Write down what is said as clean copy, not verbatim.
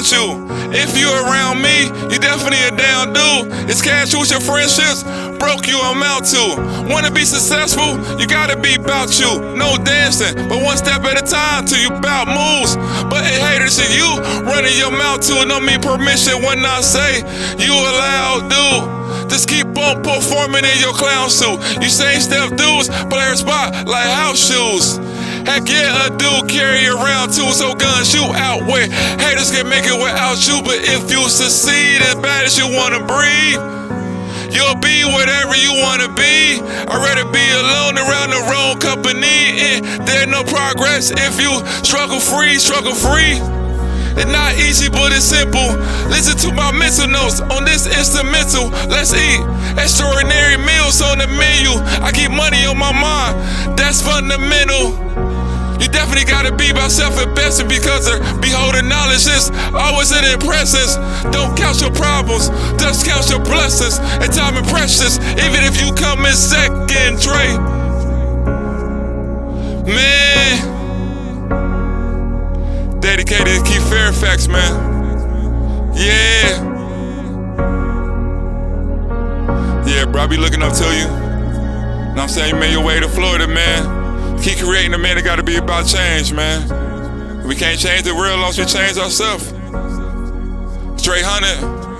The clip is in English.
about you. If you around me, you definitely a down dude. It's cash with your friendships, broke you amount to. Wanna be successful, you gotta be about you. No dancing, but one step at a time till you bout moves. But hey, haters and you running your mouth to it, don't mean permission when I say you allowed, dude. Just keep on performing in your clown suit. You same step dudes, play her spot like house shoes. Heck yeah, a dude carry around too, so guns shoot out where haters can make it without you. But if you succeed as bad as you wanna breathe, you'll be whatever you wanna be. I'd rather be alone around the wrong company, and there's no progress if you struggle free. It's not easy, but it's simple. Listen to my mental notes on this instrumental. Let's eat extraordinary meals on the menu. I keep money on my mind, that's fundamental. You definitely gotta be about self-investing because beholding knowledge is always an impressive. Don't count your problems, just count your blessings. And time is precious, even if you come in second, Dre. Man, dedicated to Keith Fairfax, man. Yeah. Yeah, bro, I be looking up to you. Know what I'm saying? You made your way to Florida, man. Keep creating the man that gotta be about change, man. We can't change the world unless we change ourselves. Straight 100.